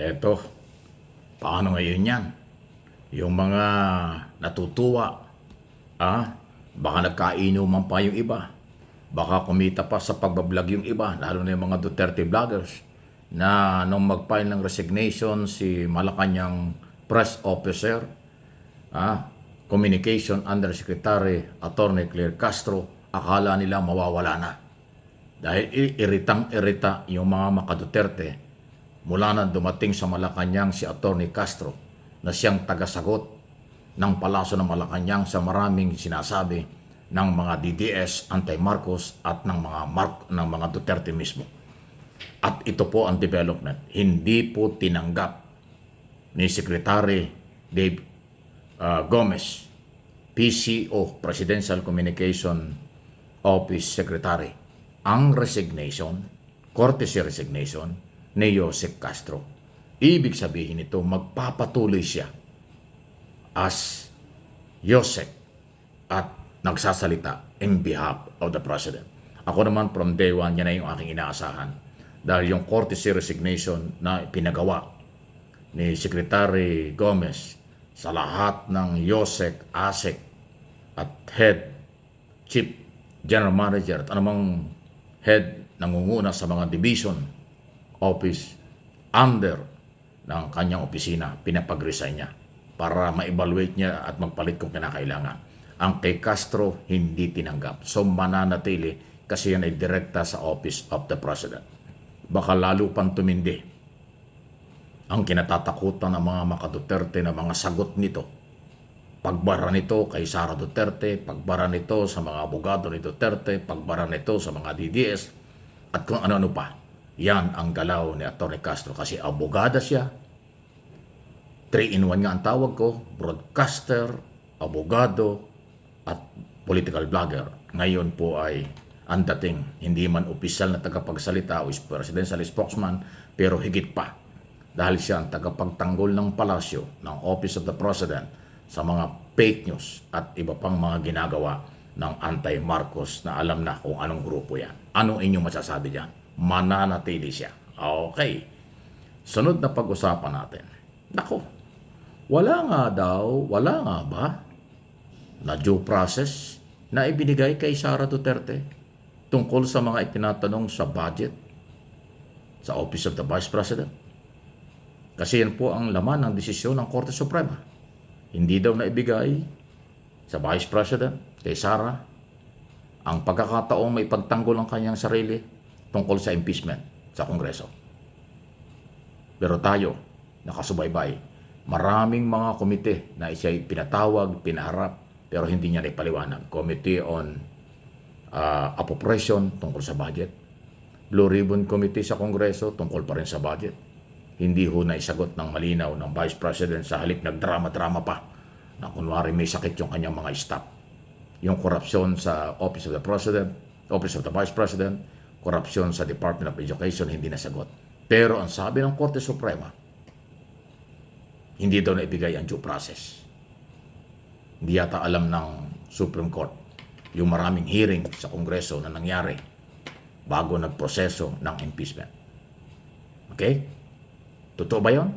Eto, paano ngayon yan? Yung mga natutuwa, baka nagkainuman pa yung iba. Baka kumita pa sa pagbablog yung iba, lalo na yung mga Duterte vloggers, na nung mag-file ng resignation si Malacanang press officer, Communication Undersecretary Attorney Claire Castro, akala nila mawawala na. Dahil iritang-irita yung mga maka-Duterte mula na dumating sa Malacanang si Attorney Castro na siyang tagasagot ng Palasyo ng Malacanang sa maraming sinasabi ng mga DDS, anti-Marcos at ng mga Duterte mismo. At ito po ang development. Hindi po tinanggap ni Secretary Dave Gomez, PCO, Presidential Communication Office Secretary, ang resignation, courtesy resignation ni Joseph Castro. Ibig sabihin nito, magpapatuloy siya as Joseph at nagsasalita in behalf of the President. Ako naman from day one, yan na yung aking inaasahan. Dahil yung courtesy resignation na pinagawa ni Secretary Gomez sa lahat ng Joseph, ASEC at Head, Chief General Manager at anumang head nangunguna sa mga division office under ng kanyang opisina, pinapag-resign niya para ma-evaluate niya at magpalit kung kinakailangan. Ang kay Castro hindi tinanggap. So mananatili kasi yan ay direkta sa Office of the President. Baka lalo pang tumindi ang kinatatakutan ng mga maka-Duterte na mga sagot nito. Pagbara nito kay Sara Duterte, pagbara nito sa mga abogado ni Duterte, pagbara nito sa mga DDS, at kung ano-ano pa. Yan ang galaw ni Atty. Castro kasi abogada siya. 3-in-1 nga ang tawag ko, broadcaster, abogado, at political vlogger. Ngayon po ay ang dating, hindi man opisyal na tagapagsalita o presidential spokesman, pero higit pa. Dahil siya ang tagapagtanggol ng palasyo, ng Office of the President, sa mga fake news at iba pang mga ginagawa ng anti-Marcos na alam na kung anong grupo yan. Anong inyong masasabi dyan? Mananatili siya. Okay. Sunod na pag-usapan natin. Nako, wala nga ba na due process na ibinigay kay Sara Duterte tungkol sa mga itinatanong sa budget sa Office of the Vice President? Kasi yan po ang laman ng desisyon ng Korte Suprema. Hindi daw na ibigay sa Vice President, kay Sara, ang pagkakataong may pagtanggol ang kanyang sarili tungkol sa impeachment sa Kongreso. Pero tayo, nakasubaybay, maraming mga komite na siya'y pinatawag, pinaharap, pero hindi niya ipaliwanag. Committee on Appropriation tungkol sa budget. Blue Ribbon Committee sa Kongreso tungkol pa rin sa budget. Hindi ho na isagot ng malinaw ng Vice President sa halip nagdrama-drama pa na kunwari may sakit yung kanyang mga staff. Yung korupsyon sa Office of the President, Office of the Vice President, korupsyon sa Department of Education, hindi nasagot. Pero ang sabi ng Korte Suprema, hindi daw na ibigay ang due process. Hindi yata alam ng Supreme Court yung maraming hearing sa Kongreso na nangyari bago nagproseso ng impeachment. Okay? Totoo ba yun?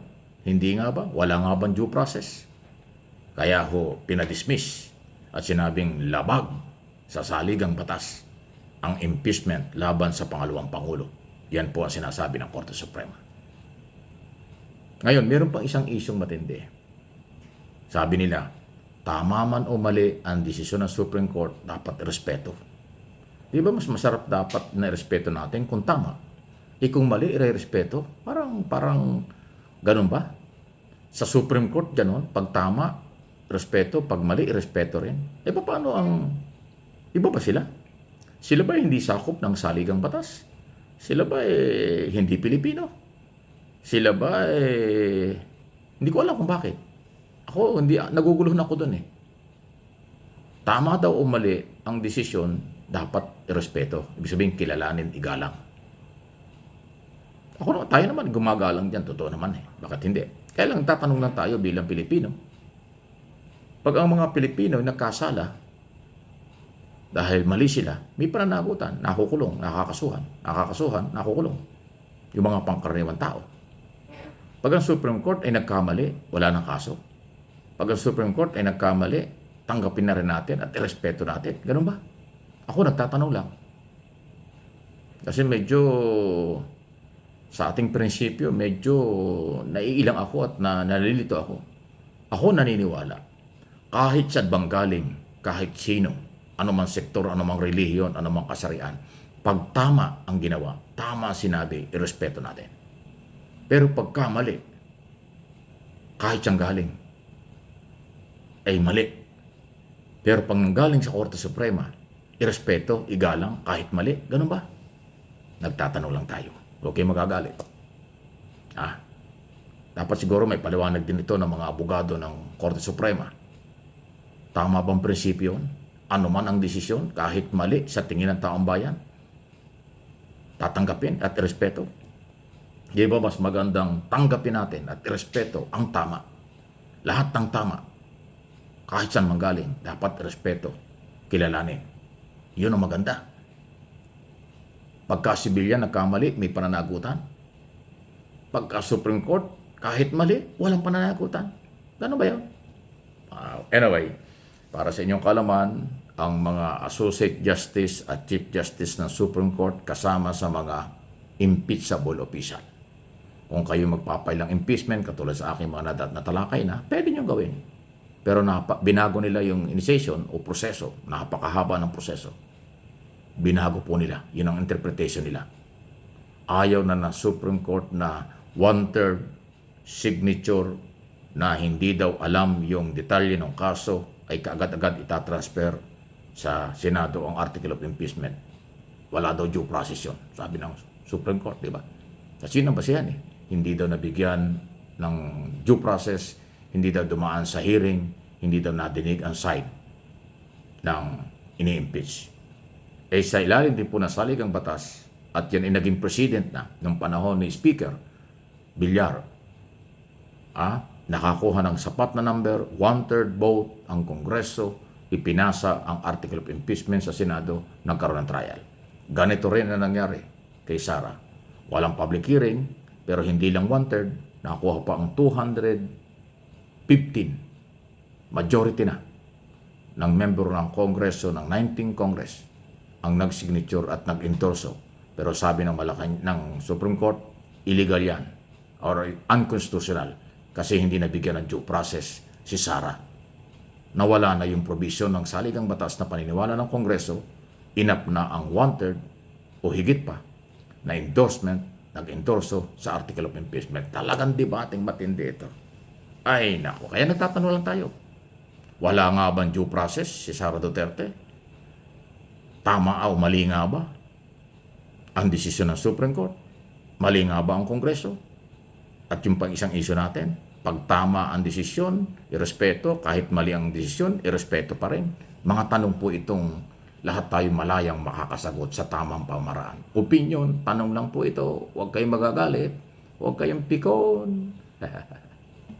Hindi nga ba? Wala nga bang due process? Kaya ho, pinadismiss at sinabing labag sa saligang batas ang impeachment laban sa pangalawang Pangulo. Yan po ang sinasabi ng Korte Suprema. Ngayon, meron pang isang isyong matindi. Sabi nila, tama man o mali ang desisyon ng Supreme Court, dapat irespeto. Di ba mas masarap dapat na irespeto natin kung tama? Kung mali, irespeto? Parang ganun ba? Sa Supreme Court, ganun. Pag tama, respeto. Pag mali, irespeto rin. Paano ang... Iba ba sila? Sila ba hindi sakop ng saligang batas? Sila ba hindi Pilipino? Sila ba hindi ko alam kung bakit. Ako, naguguluhan ako dun eh. Tama daw o mali ang desisyon, dapat irespeto. Ibig sabihin, kilalanin, igalang. Tayo naman gumagalang dyan, totoo naman eh. Bakit hindi? Kaya lang tatanong lang tayo bilang Pilipino. Pag ang mga Pilipino nakasala dahil mali sila, may pananagutan, nakukulong, nakakasuhan, nakukulong. Yung mga pangkaraniwang tao. Pag ang Supreme Court ay nagkamali, wala nang kaso. Pag ang Supreme Court ay nagkamali, tanggapin na rin natin at irespeto natin. Ganun ba? Ako nagtatanong lang. Kasi medyo sa ating prinsipyo, medyo naiilang ako at nalilito ako. Ako naniniwala, kahit sa bang galing, kahit sino, anumang sektor, anumang relihiyon, anumang kasarian, pag tama ang ginawa, tama sinabi, irespeto natin. Pero pag mali, kahit siyang galing, ay mali. Pero pag nanggaling sa Korte Suprema, irespeto, igalang, kahit mali, ganun ba? Nagtatanong lang tayo. Okay magagalit. Dapat siguro may paliwanag din ito ng mga abogado ng Korte Suprema. Tama bang prinsipyo yun? Ano man ang desisyon, kahit mali sa tingin ng taong bayan, tatanggapin at irespeto. Di ba mas magandang tanggapin natin at irespeto ang tama? Lahat ng tama, kahit saan manggaling, dapat irespeto, kilalanin. Yun ang maganda. Pagka sibilyan nagkamali, may pananagutan. Pagka Supreme Court, kahit mali, walang pananagutan. Gano'n ba yun? Anyway, para sa inyong kalaman, ang mga Associate Justice at Chief Justice ng Supreme Court kasama sa mga impeachable official. Kung kayo magpapailang impeachment, katulad sa aking mga natalakay na, pwede nyo gawin. Pero binago nila yung initiation o proseso, napakahaba ng proseso. Binago po nila. Yun ang interpretation nila. Ayaw na Supreme Court na 1/3 signature na hindi daw alam yung detalye ng kaso ay kaagad-agad itatransfer sa Senado ang article of impeachment. Wala daw due process yun, sabi ng Supreme Court, di ba? Kasi yun ang basihan eh. Hindi daw nabigyan ng due process, hindi daw dumaan sa hearing, hindi daw nadinig ang side ng ini-impeach. Sa ilalim din po ng saligang batas at yan ay naging president na ng panahon ni Speaker Villar, nakakuha ng sapat na number, 1/3 vote ang Kongreso, ipinasa ang article of impeachment sa Senado, nagkaroon ng trial. Ganito rin na nangyari kay Sara. Walang public hearing, pero hindi lang 1/3, nakakuha pa ang 215, majority na, ng member ng Kongreso ng 19 Congress ang nag-signature at nag-endorso. Pero sabi ng Supreme Court, illegal yan or unconstitutional kasi hindi nabigyan ng due process si Sara. Nawala na yung provision ng saligang batas na paniniwala ng Kongreso, inap na ang 1/3 o higit pa na endorsement, nag-endorso sa article of impeachment. Talagang debating matindi ito. Ay nako, kaya nagtatanong lang tayo. Wala nga bang due process si Sara Duterte? Tama o mali nga ba ang desisyon ng Supreme Court? Mali nga ba ang Kongreso? At yung pang isang issue natin, pag tama ang desisyon, irespeto, kahit mali ang desisyon, irespeto pa rin. Mga tanong po itong lahat tayo malayang makakasagot sa tamang pamaraan. Opinion, tanong lang po ito. Huwag kayong magagalit. Huwag kayong pikon.